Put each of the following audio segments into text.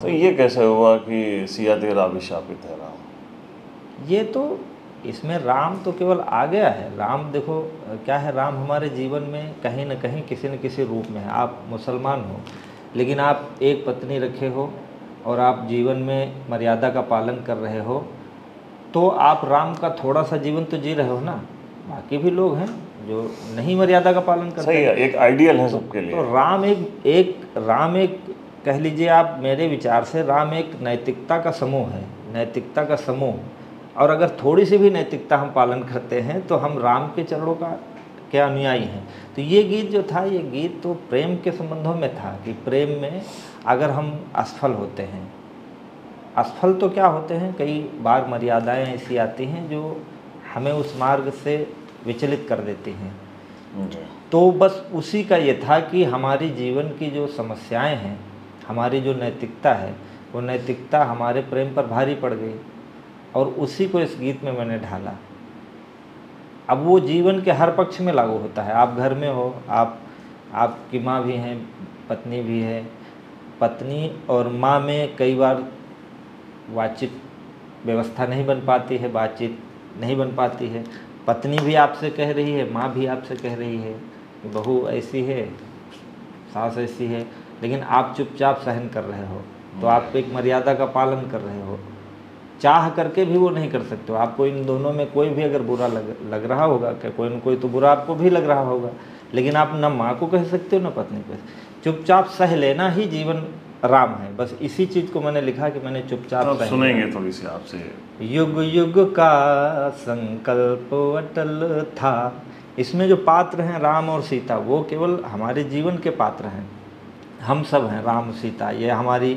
तो ये कैसे हुआ कि सिया तेरा अभिशापित है राम? ये तो इसमें राम तो केवल आ गया है। राम देखो क्या है, राम हमारे जीवन में कहीं न कहीं किसी न किसी रूप में है। आप मुसलमान हो लेकिन आप एक पत्नी रखे हो और आप जीवन में मर्यादा का पालन कर रहे हो, तो आप राम का थोड़ा सा जीवन तो जी रहे हो ना। बाकी भी लोग हैं जो नहीं मर्यादा का पालन करते। सही है, एक आइडियल है सबके लिए। तो राम एक कह लीजिए आप, मेरे विचार से राम एक नैतिकता का समूह है, नैतिकता का समूह। और अगर थोड़ी सी भी नैतिकता हम पालन करते हैं तो हम राम के चरणों के अनुयायी हैं। तो ये गीत जो था, ये गीत तो प्रेम के संबंधों में था कि प्रेम में अगर हम असफल होते हैं, असफल तो क्या होते हैं, कई बार मर्यादाएं ऐसी आती हैं जो हमें उस मार्ग से विचलित कर देती हैं। तो बस उसी का ये था कि हमारी जीवन की जो समस्याएं हैं, हमारी जो नैतिकता है, वो नैतिकता हमारे प्रेम पर भारी पड़ गई और उसी को इस गीत में मैंने ढाला। अब वो जीवन के हर पक्ष में लागू होता है। आप घर में हो, आपकी माँ भी हैं, पत्नी भी है। पत्नी और माँ में कई बार वाचिक व्यवस्था नहीं बन पाती है, बातचीत नहीं बन पाती है। पत्नी भी आपसे कह रही है, माँ भी आपसे कह रही है कि बहू ऐसी है, सास ऐसी है, लेकिन आप चुपचाप सहन कर रहे हो। तो आप एक मर्यादा का पालन कर रहे हो, चाह करके भी वो नहीं कर सकते हो। आपको इन दोनों में कोई भी अगर बुरा लग रहा होगा, क्या कोई न कोई तो बुरा आपको भी लग रहा होगा, लेकिन आप न माँ को कह सकते हो न पत्नी को। चुपचाप सह लेना ही जीवन राम है। बस इसी चीज़ को मैंने लिखा कि मैंने चुपचाप सुनेंगे थोड़ी सी आपसे। युग युग का संकल्प अटल था। इसमें जो पात्र हैं राम और सीता, वो केवल हमारे जीवन के पात्र हैं। हम सब हैं राम सीता। ये हमारी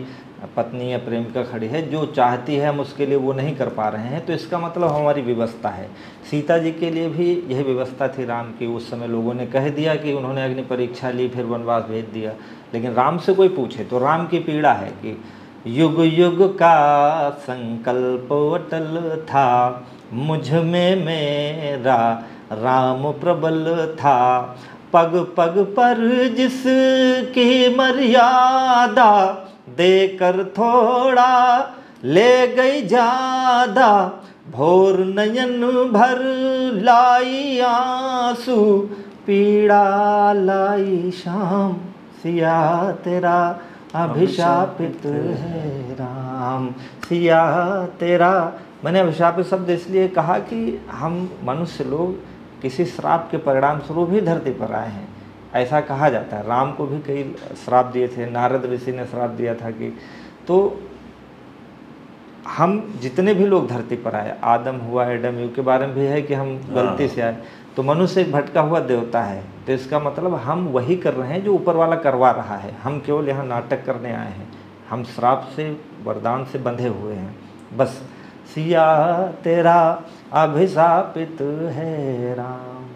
पत्नी या प्रेमिका खड़ी है, जो चाहती है हम उसके लिए वो नहीं कर पा रहे हैं, तो इसका मतलब हमारी विवशता है। सीता जी के लिए भी यही व्यवस्था थी राम की। उस समय लोगों ने कह दिया कि उन्होंने अग्नि परीक्षा ली, फिर वनवास भेज दिया। लेकिन राम से कोई पूछे तो राम की पीड़ा है कि युग युग का संकल्प अटल था, मुझ में मेरा राम प्रबल था। पग पग पर जिसकी मर्यादा, देकर थोड़ा ले गई ज्यादा। भोर नयन भर लाई आंसू, पीड़ा लाई शाम, सिया तेरा अभिशापित है राम। सिया तेरा, मैंने अभिशापित शब्द इसलिए कहा कि हम मनुष्य लोग किसी श्राप के परिणाम स्वरूप ही धरती पर आए हैं, ऐसा कहा जाता है। राम को भी कई श्राप दिए थे, नारद ऋषि ने श्राप दिया था कि, तो हम जितने भी लोग धरती पर आए, आदम हुआ, एडम युग के बारे में भी है कि हम गलती से आए, तो मनुष्य एक भटका हुआ देवता है। तो इसका मतलब हम वही कर रहे हैं जो ऊपर वाला करवा रहा है, हम केवल यहाँ नाटक करने आए हैं। हम श्राप से, वरदान से बंधे हुए हैं। बस सिया तेरा अभिशापित है राम।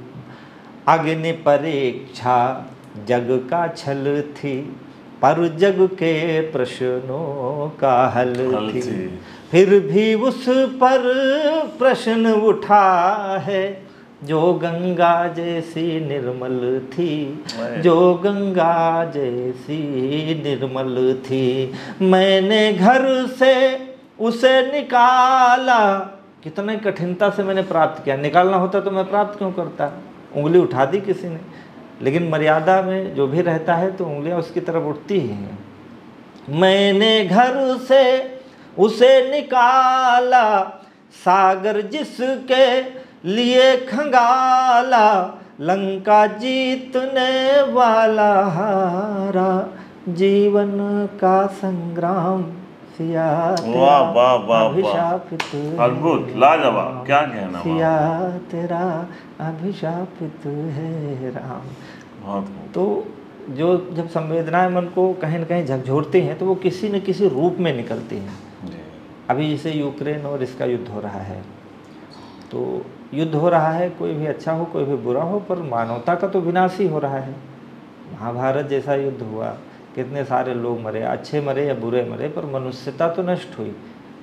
अग्नि परीक्षा जग का छल थी, पर जग के प्रश्नों का हल थी। फिर भी उस पर प्रश्न उठा है, जो गंगा जैसी निर्मल थी, जो गंगा जैसी निर्मल थी। मैंने घर से उसे निकाला, कितने कठिनता से मैंने प्राप्त किया। निकालना होता तो मैं प्राप्त क्यों करता, उंगली उठा दी किसी ने। लेकिन मर्यादा में जो भी रहता है तो उंगलियां उसकी तरफ उठती ही हैं। मैंने घर से उसे निकाला, सागर जिसके लिए खंगाला। लंका जीतने वाला हारा, जीवन का संग्राम सिया तेरा अभिशापित, अद्भुत, लाजवाब, क्या कहना। सिया तेरा अभिशापित है राम। बहुत। तो जो जब संवेदनाएं मन को कहीं न कहीं झकझोरती हैं तो वो किसी न किसी रूप में निकलती हैं। अभी जैसे यूक्रेन और इसका युद्ध हो रहा है, तो युद्ध हो रहा है, कोई भी अच्छा हो कोई भी बुरा हो, पर मानवता का तो विनाश ही हो रहा है। महाभारत जैसा युद्ध हुआ, कितने सारे लोग मरे, अच्छे मरे या बुरे मरे, पर मनुष्यता तो नष्ट हुई।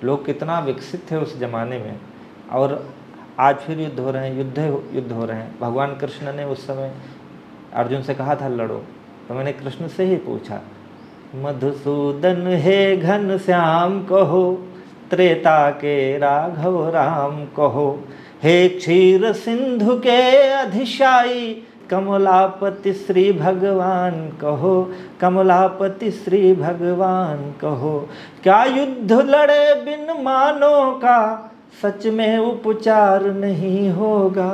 लोग कितना विकसित थे उस जमाने में, और आज फिर युद्ध हो रहे हैं, युद्ध हो रहे हैं। भगवान कृष्ण ने उस समय अर्जुन से कहा था लड़ो, तो मैंने कृष्ण से ही पूछा मधुसूदन हे घन श्याम कहो, त्रेता के राघव राम कहो। हे क्षीर सिंधु के अधिशायी, कमलापति श्री भगवान कहो, कमलापति श्री भगवान कहो। क्या युद्ध लड़े बिन मानो का, सच में उपचार नहीं होगा।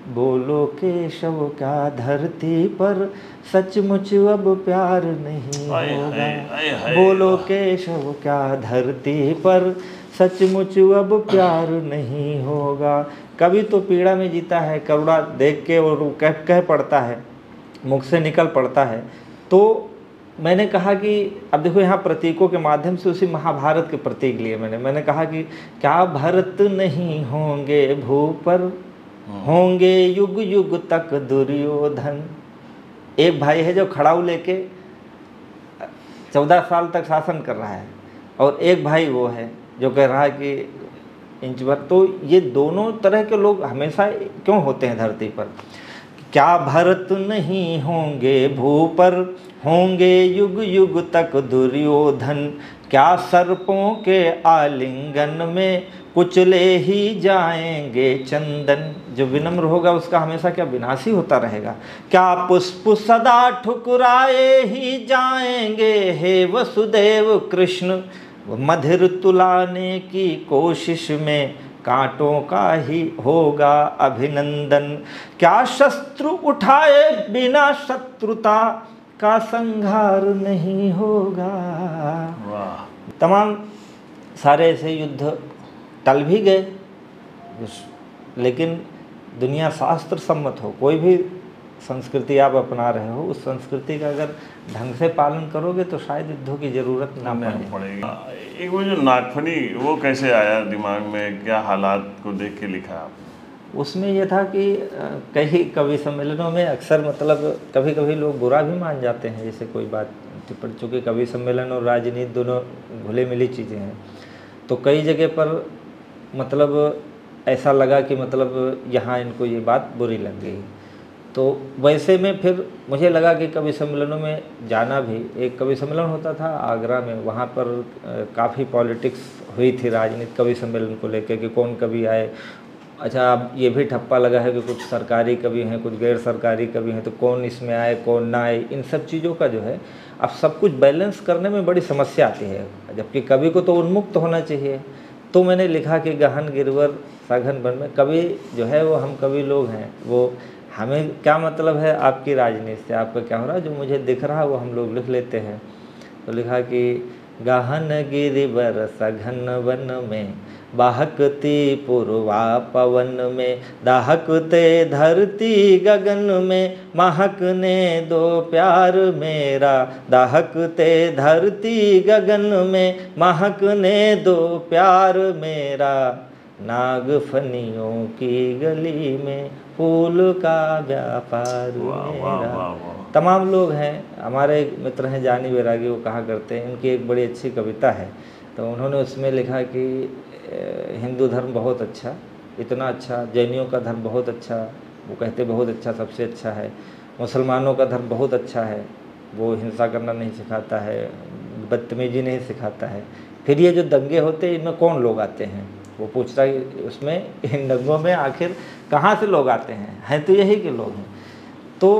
बोलो केशव क्या धरती पर, सचमुच अब प्यार नहीं होगा। बोलो केशव क्या धरती पर, सचमुच अब प्यार नहीं होगा। कभी तो पीड़ा में जीता है, करुणा देख के और कह पड़ता है, मुख से निकल पड़ता है। तो मैंने कहा कि अब देखो यहाँ प्रतीकों के माध्यम से उसी महाभारत के प्रतीक लिए मैंने कहा कि क्या भरत नहीं होंगे भू पर, होंगे युग युग तक दुर्योधन। एक भाई है जो खड़ाऊ लेके 14 साल तक शासन कर रहा है, और एक भाई वो है जो कह रहा है कि इंच भर। तो ये दोनों तरह के लोग हमेशा क्यों होते हैं धरती पर। क्या भरत नहीं होंगे भू पर, होंगे युग युग तक दुर्योधन। क्या सर्पों के आलिंगन में, कुचले ही जाएंगे चंदन। जो विनम्र होगा उसका हमेशा क्या विनाश ही होता रहेगा। क्या पुष्प सदा ठुकराए ही जाएंगे, हे वसुदेव कृष्ण। मधिर तुलाने की कोशिश में, कांटों का ही होगा अभिनंदन। क्या शस्त्र उठाए बिना शत्रुता का संहार नहीं होगा। तमाम सारे ऐसे युद्ध टल भी गए, लेकिन दुनिया शास्त्र सम्मत हो, कोई भी संस्कृति आप अपना रहे हो, उस संस्कृति का अगर ढंग से पालन करोगे तो शायद युद्धों की ज़रूरत ना पड़ेगी। एक वो जो नागफनी, वो कैसे आया दिमाग में, क्या हालात को देख के लिखा आप? उसमें यह था कि कई कवि सम्मेलनों में अक्सर मतलब कभी कभी लोग बुरा भी मान जाते हैं, जैसे कोई बात टिप्पणी, चूँकि कवि सम्मेलन और राजनीति दोनों घुले मिली चीज़ें हैं। तो कई जगह पर मतलब ऐसा लगा कि मतलब यहाँ इनको ये बात बुरी लग गई। तो वैसे में फिर मुझे लगा कि कवि सम्मेलनों में जाना भी, एक कवि सम्मेलन होता था आगरा में, वहाँ पर काफ़ी पॉलिटिक्स हुई थी, राजनीति कवि सम्मेलन को लेकर कि कौन कवि आए। अच्छा, अब ये भी ठप्पा लगा है कि कुछ सरकारी कवि हैं, कुछ गैर सरकारी कवि हैं, तो कौन इसमें आए कौन ना आए। इन सब चीज़ों का जो है अब सब कुछ बैलेंस करने में बड़ी समस्या आती है, जबकि कवि को तो उन्मुक्त होना चाहिए। तो मैंने लिखा कि गहन गिरवर सघन वन में, कवि जो है वो हम कवि लोग हैं, वो हमें क्या मतलब है आपकी राजनीति से, आपका क्या हो रहा है, जो मुझे दिख रहा है वो हम लोग लिख लेते हैं। तो लिखा कि गहन गिरिवर सघन वन में, बहकती पूर्वा पवन में, दहकते धरती गगन में, महकने दो प्यार मेरा। दहकते धरती गगन में, महकने दो प्यार मेरा। नागफनियों की गली में, फूल का व्यापार मेरा। तमाम लोग हैं, हमारे मित्र हैं जानी बैरागी, वो कहा करते हैं, इनकी एक बड़ी अच्छी कविता है। तो उन्होंने उसमें लिखा कि हिंदू धर्म बहुत अच्छा, इतना अच्छा, जैनियों का धर्म बहुत अच्छा, वो कहते बहुत अच्छा, सबसे अच्छा है। मुसलमानों का धर्म बहुत अच्छा है, वो हिंसा करना नहीं सिखाता है, बदतमीजी नहीं सिखाता है। फिर ये जो दंगे होते हैं इनमें कौन लोग आते हैं, वो पूछ रहा है उसमें, इन दंगों में आखिर कहाँ से लोग आते हैं तो यही के लोग हैं। तो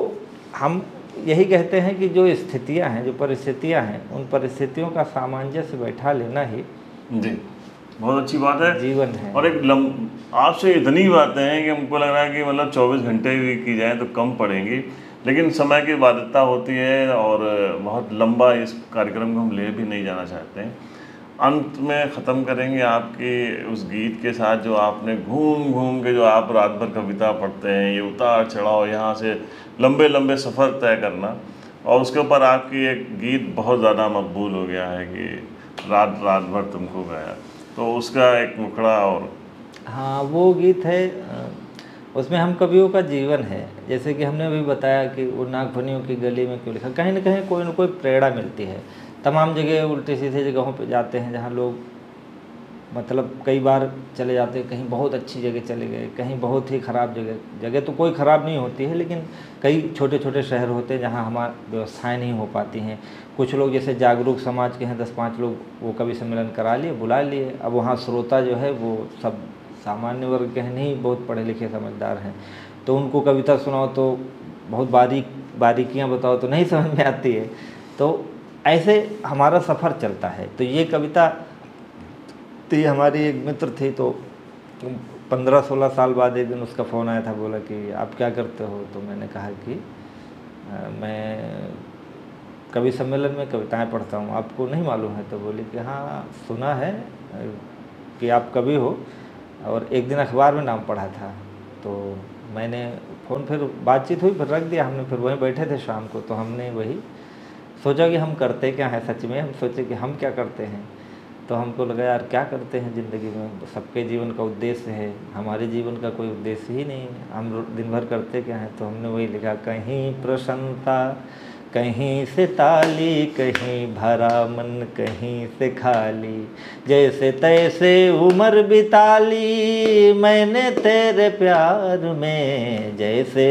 हम यही कहते हैं कि जो स्थितियां हैं, जो परिस्थितियां हैं, उन परिस्थितियों का सामंजस्य बैठा लेना ही जी बहुत अच्छी बात है, जीवन है। और एक आपसे इतनी बातें हैं कि हमको लग रहा है कि मतलब 24 घंटे भी की जाए तो कम पड़ेंगी, लेकिन समय की बाध्यता होती है और बहुत लंबा इस कार्यक्रम को हम ले भी नहीं जाना चाहते हैं। अंत में ख़त्म करेंगे आपके उस गीत के साथ जो आपने घूम घूम के, जो आप रात भर कविता पढ़ते हैं, ये उतार चढ़ाव, यहाँ से लंबे लंबे सफ़र तय करना, और उसके ऊपर आपकी एक गीत बहुत ज़्यादा मकबूल हो गया है कि रात रात भर तुमको गाया, तो उसका एक मुखड़ा। और हाँ, वो गीत है, उसमें हम कवियों का जीवन है, जैसे कि हमने अभी बताया कि वो नागफनियों की गली में क्यों लिखा, कहीं ना कहीं कोई ना कोई प्रेरणा मिलती है। तमाम जगह उल्टी सीधी जगहों पे जाते हैं जहाँ लोग मतलब कई बार चले जाते, कहीं बहुत अच्छी जगह चले गए, कहीं बहुत ही ख़राब जगह तो कोई ख़राब नहीं होती है, लेकिन कई छोटे छोटे शहर होते हैं जहाँ हमारी व्यवस्थाएँ नहीं हो पाती हैं। कुछ लोग जैसे जागरूक समाज के हैं 10-5 लोग, वो कवि सम्मेलन करा लिए, बुला लिए। अब वहाँ श्रोता जो है वो सब सामान्य वर्ग के हैं, नहीं बहुत पढ़े लिखे समझदार हैं, तो उनको कविता सुनाओ तो बहुत बारीकियाँ बताओ तो नहीं समझ में आती है। तो ऐसे हमारा सफ़र चलता है। तो ये कविता थी, हमारी एक मित्र थी, तो 15-16 साल बाद एक दिन उसका फ़ोन आया था, बोला कि आप क्या करते हो? तो मैंने कहा कि मैं कवि सम्मेलन में कविताएं पढ़ता हूँ, आपको नहीं मालूम है? तो बोली कि हाँ सुना है कि आप कवि हो, और एक दिन अखबार में नाम पढ़ा था। तो मैंने फ़ोन, फिर बातचीत हुई, फिर रख दिया हमने, फिर वहीं बैठे थे शाम को, तो हमने वही सोचा कि हम करते क्या है। सच में हम सोचे कि हम क्या करते हैं, तो हमको लगा यार क्या करते हैं ज़िंदगी में, सबके जीवन का उद्देश्य है, हमारे जीवन का कोई उद्देश्य ही नहीं है, हम दिन भर करते क्या हैं। तो हमने वही लिखा, कहीं प्रसन्नता कहीं से ताली, कहीं भरा मन कहीं से खाली, जैसे तैसे उम्र बिताली मैंने तेरे प्यार में, जैसे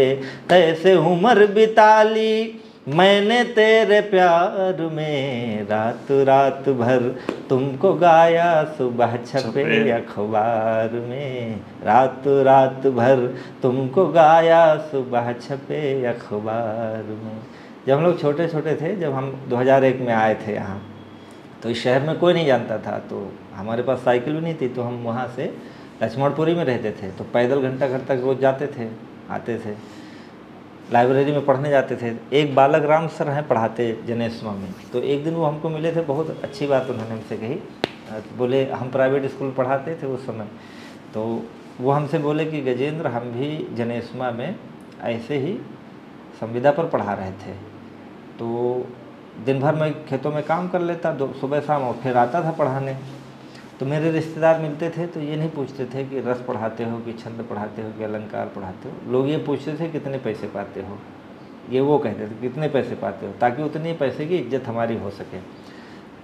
तैसे उम्र बिताली मैंने तेरे प्यार में, रात रात भर तुमको गाया सुबह छपे अखबार में, रात रात भर तुमको गाया सुबह छपे अखबार में। जब हम लोग छोटे छोटे थे, जब हम 2001 में आए थे यहाँ, तो इस शहर में कोई नहीं जानता था, तो हमारे पास साइकिल भी नहीं थी, तो हम वहाँ से लक्ष्मणपुरी में रहते थे, तो पैदल घंटा घर तक रोज़ जाते थे, आते थे, लाइब्रेरी में पढ़ने जाते थे। एक बालक राम सर हैं पढ़ाते जनेश्वर में, तो एक दिन वो हमको मिले थे, बहुत अच्छी बात उन्होंने हमसे कही। बोले, हम प्राइवेट स्कूल पढ़ाते थे उस समय, तो वो हमसे बोले कि गजेंद्र, हम भी जनेश्वर में ऐसे ही संविदा पर पढ़ा रहे थे, तो दिन भर मैं खेतों में काम कर लेता, सुबह शाम, और फिर आता था पढ़ाने। तो मेरे रिश्तेदार मिलते थे तो ये नहीं पूछते थे कि रस पढ़ाते हो कि छंद पढ़ाते हो कि अलंकार पढ़ाते हो, लोग ये पूछते थे कितने पैसे पाते हो, ये वो कहते थे कितने पैसे पाते हो, ताकि उतने पैसे की इज्जत हमारी हो सके।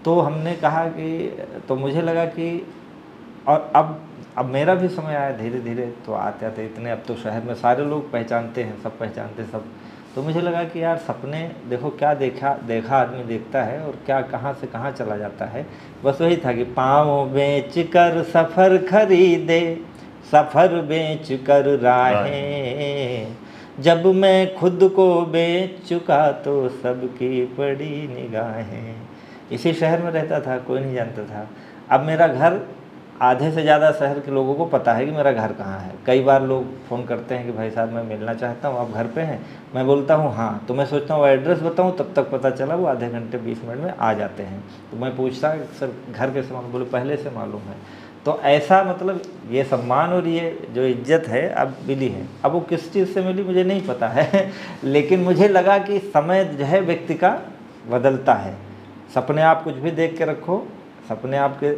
तो हमने कहा कि, तो मुझे लगा कि, और अब मेरा भी समय आया धीरे धीरे, तो आते आते इतने, अब तो शहर में सारे लोग पहचानते हैं, सब पहचानते सब। तो मुझे लगा कि यार सपने देखो, क्या देखा आदमी देखता है, और क्या कहाँ से कहाँ चला जाता है। बस वही था कि पाँव बेच कर सफ़र खरीदे, सफ़र बेच कर राहें, जब मैं खुद को बेच चुका तो सबकी पड़ी निगाहें। इसी शहर में रहता था, कोई नहीं जानता था। अब मेरा घर, आधे से ज़्यादा शहर के लोगों को पता है कि मेरा घर कहाँ है। कई बार लोग फ़ोन करते हैं कि भाई साहब मैं मिलना चाहता हूँ, आप घर पे हैं? मैं बोलता हूँ हाँ, तो मैं सोचता हूँ एड्रेस बताऊँ, तब तक पता चला वो आधे घंटे 20 मिनट में आ जाते हैं। तो मैं पूछता सर घर कैसे मालूम? बोले पहले से मालूम है। तो ऐसा मतलब ये सम्मान और ये जो इज्जत है अब मिली है। अब वो किस चीज़ से मिली मुझे नहीं पता है लेकिन मुझे लगा कि समय जो है व्यक्ति का बदलता है। सपने आप कुछ भी देख के रखो, सपने आपके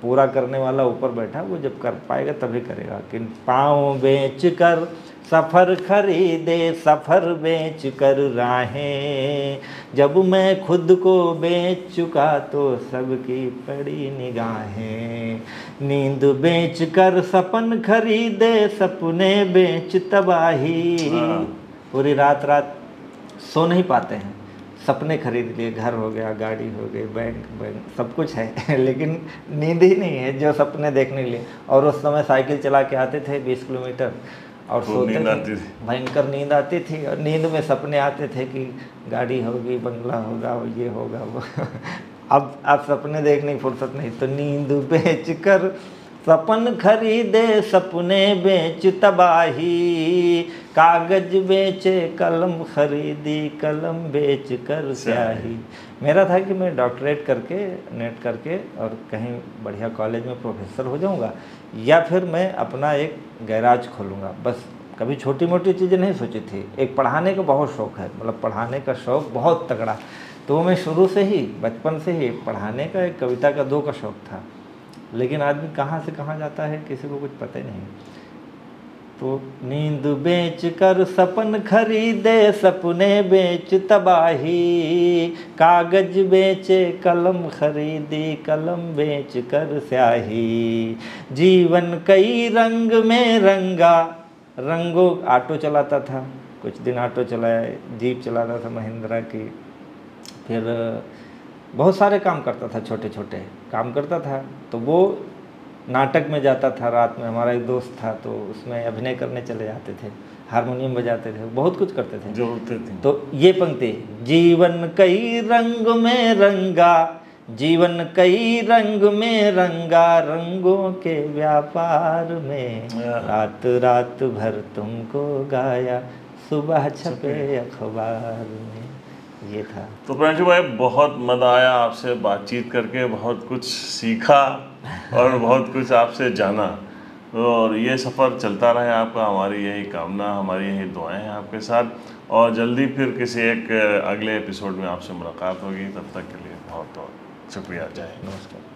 पूरा करने वाला ऊपर बैठा, वो जब कर पाएगा तभी करेगा। कि पाँव बेच कर सफ़र खरीदे, सफ़र बेच कर राहें, जब मैं खुद को बेच चुका तो सबकी पड़ी निगाहें। नींद बेच कर सपन खरीदे, सपने बेच तबाही। पूरी रात रात सो नहीं पाते हैं, सपने खरीद लिए, घर हो गया, गाड़ी हो गई, बैंक सब कुछ है लेकिन नींद ही नहीं है जो सपने देखने के लिए। और उस समय साइकिल चला के आते थे 20 किलोमीटर और सोते थे, भयंकर नींद आती थी। और नींद में सपने आते थे कि गाड़ी होगी, बंगला होगा, ये होगा वो अब सपने देखने की फुर्सत नहीं। तो नींद बेच कर सपन खरीदे, सपने बेच तबाही, कागज बेचे कलम खरीदी, कलम बेच कर स्याही। मेरा था कि मैं डॉक्टरेट करके, नेट करके, और कहीं बढ़िया कॉलेज में प्रोफेसर हो जाऊंगा, या फिर मैं अपना एक गैराज खोलूंगा। बस कभी छोटी मोटी चीज़ें नहीं सोची थी। एक पढ़ाने का बहुत शौक़ है, मतलब पढ़ाने का शौक़ बहुत तगड़ा। तो मैं शुरू से ही, बचपन से ही पढ़ाने का, एक कविता का 2 का शौक़ था। लेकिन आदमी कहाँ से कहाँ जाता है किसी को कुछ पता ही नहीं। तो नींद बेच कर सपन खरीदे, सपने बेच तबाही, कागज बेचे कलम खरीदी, कलम बेच कर स्याही। जीवन कई रंग में रंगा, रंगों ऑटो चलाता था, कुछ दिन ऑटो चलाया, जीप चलाता था महिंद्रा की, फिर बहुत सारे काम करता था, छोटे छोटे काम करता था। तो वो नाटक में जाता था रात में, हमारा एक दोस्त था तो उसमें अभिनय करने चले जाते थे, हारमोनियम बजाते थे, बहुत कुछ करते थे जो होते थे। तो ये पंक्ति, जीवन कई रंग में रंगा, जीवन कई रंग में रंगा, रंगों के व्यापार में, रात रात भर तुमको गाया, सुबह छपे अखबार में। ये था। तो प्रांशु भाई बहुत मज़ा आया आपसे बातचीत करके, बहुत कुछ सीखा और बहुत कुछ आपसे जाना, और ये सफ़र चलता रहे आपका, हमारी यही कामना, हमारी यही दुआएं हैं आपके साथ। और जल्दी फिर किसी एक अगले एपिसोड में आपसे मुलाकात होगी, तब तक के लिए बहुत बहुत शुक्रिया। जय हिंद। नमस्कार।